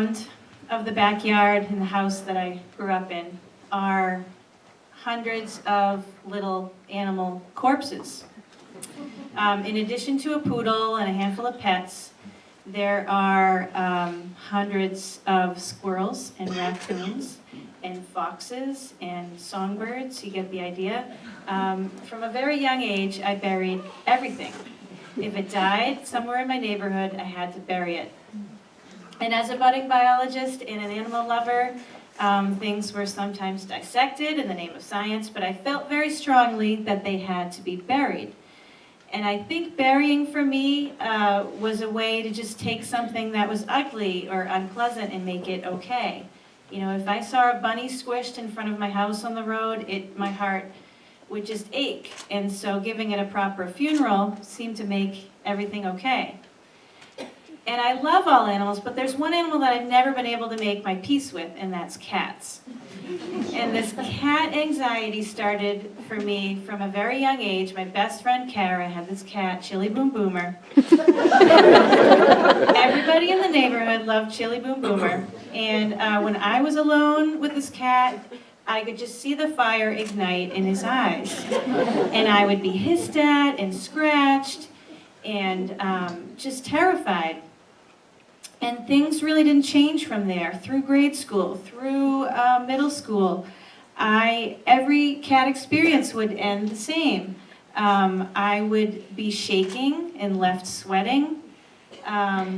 around of the backyard in the house that I grew up in are hundreds of little animal corpses. In addition to a poodle and a handful of pets, there are hundreds of squirrels and raccoons and foxes and songbirds. You get the idea. From a very young age, I buried everything. If it died somewhere in my neighborhood, I had to bury it. And as a budding biologist and an animal lover, things were sometimes dissected in the name of science, but I felt very strongly that they had to be buried. And I think burying for me was a way to just take something that was ugly or unpleasant and make it okay. You know, if I saw a bunny squished in front of my house on the road, my heart would just ache. And so giving it a proper funeral seemed to make everything okay. And I love all animals, but there's one animal that I've never been able to make my peace with, and that's cats. And this cat anxiety started for me from a very young age. My best friend Kara had this cat, Chili Boom Boomer. Everybody in the neighborhood loved Chili Boom Boomer. And when I was alone with this cat, I could just see the fire ignite in his eyes. And I would be hissed at and scratched and just terrified. And things really didn't change from there. Through grade school, through middle school, every cat experience would end the same. I would be shaking and left sweating,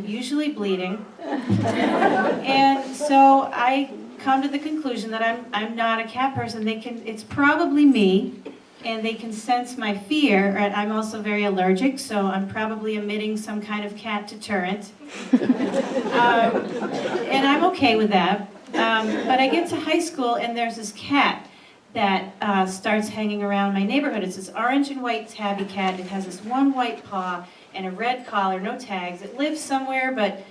usually bleeding. And so I come to the conclusion that I'm not a cat person. It's probably me, and they can sense my fear. I'm also very allergic, so I'm probably emitting some kind of cat deterrent. And I'm okay with that. But I get to high school, and there's this cat that starts hanging around my neighborhood. It's this orange and white tabby cat. It has this one white paw and a red collar, no tags. It lives somewhere, but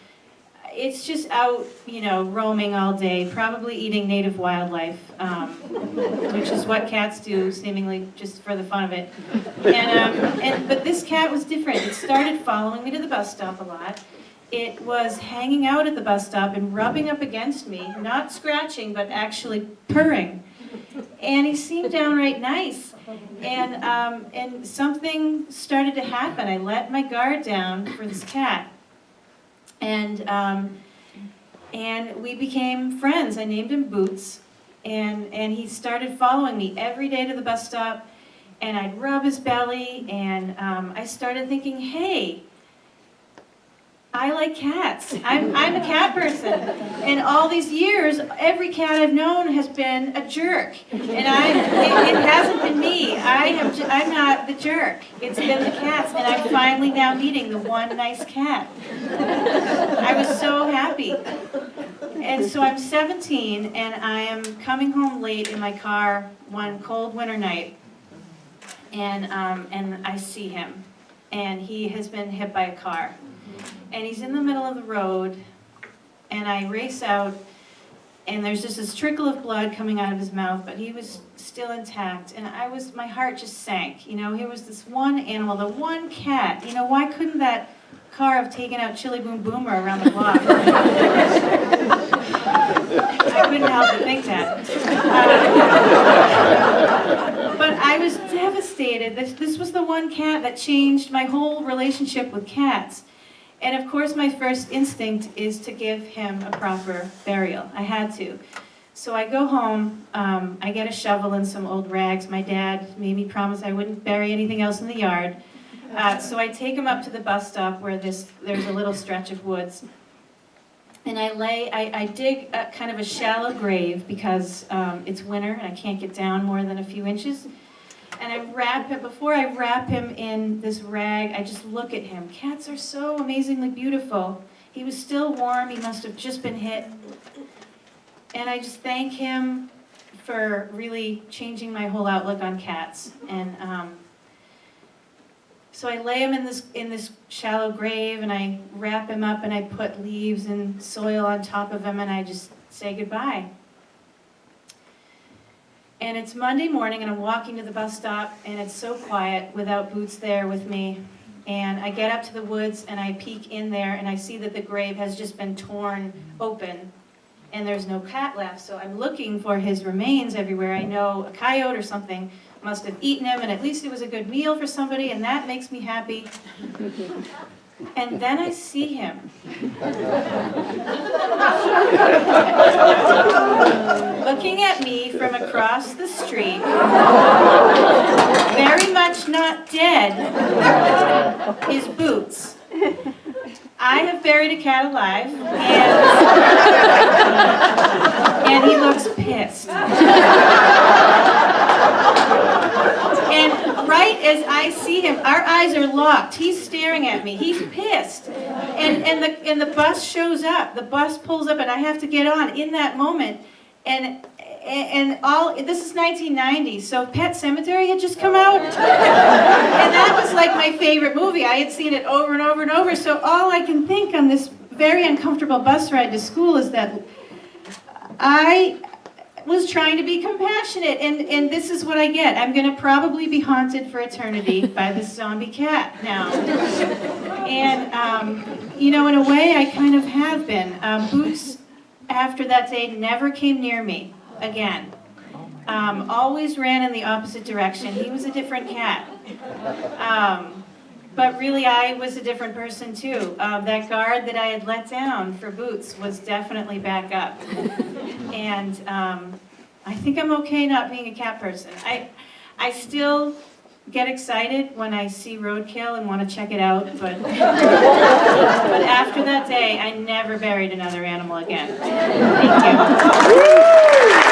it's just out, roaming all day, probably eating native wildlife, which is what cats do, seemingly just for the fun of it. But this cat was different. It started following me to the bus stop a lot. It was hanging out at the bus stop and rubbing up against me, not scratching, but actually purring. And he seemed downright nice. And something started to happen. I let my guard down for this cat. And we became friends. I named him Boots, and he started following me every day to the bus stop, and I'd rub his belly, and I started thinking, hey, I like cats. I'm a cat person. And all these years, every cat I've known has been a jerk. And it hasn't been me. I'm not the jerk. It's been the cats. And I'm finally now meeting the one nice cat. I was so happy. And so I'm 17, and I am coming home late in my car one cold winter night. And I see him. And he has been hit by a car. And he's in the middle of the road, and I race out, and there's just this trickle of blood coming out of his mouth, but he was still intact, and my heart just sank. Here was this one animal, the one cat. Why couldn't that car have taken out Chili Boom Boomer around the block? I couldn't help but think that. But I was devastated. This was the one cat that changed my whole relationship with cats. And of course, my first instinct is to give him a proper burial. I had to. So I go home, I get a shovel and some old rags. My dad made me promise I wouldn't bury anything else in the yard. So I take him up to the bus stop where there's a little stretch of woods. And I dig kind of a shallow grave because it's winter and I can't get down more than a few inches. And before I wrap him in this rag, I just look at him. Cats are so amazingly beautiful. He was still warm. He must have just been hit. And I just thank him for really changing my whole outlook on cats. And so I lay him in this shallow grave, and I wrap him up, and I put leaves and soil on top of him, and I just say goodbye. And it's Monday morning, and I'm walking to the bus stop, and it's so quiet without Boots there with me. And I get up to the woods and I peek in there and I see that the grave has just been torn open and there's no cat left. So I'm looking for his remains everywhere. I know a coyote or something must have eaten him, and at least it was a good meal for somebody, and that makes me happy. And then I see him. Looking at me from across the street, very much not dead, his boots. I have buried a cat alive, and he looks pissed. And right as I see him, our eyes are locked. He's staring at me. He's pissed. And the bus shows up. The bus pulls up, and I have to get on in that moment. And this is 1990, so Pet Sematary had just come out. And that was like my favorite movie. I had seen it over and over and over. So all I can think on this very uncomfortable bus ride to school is that I was trying to be compassionate, and this is what I get. I'm going to probably be haunted for eternity by this zombie cat now. And, you know, in a way, I kind of have been. Boots, after that day, never came near me again. Always ran in the opposite direction. He was a different cat. But really, I was a different person, too. That guard that I had let down for Boots was definitely back up. And I think I'm okay not being a cat person. I still get excited when I see roadkill and want to check it out, but after that day, I never buried another animal again. Thank you.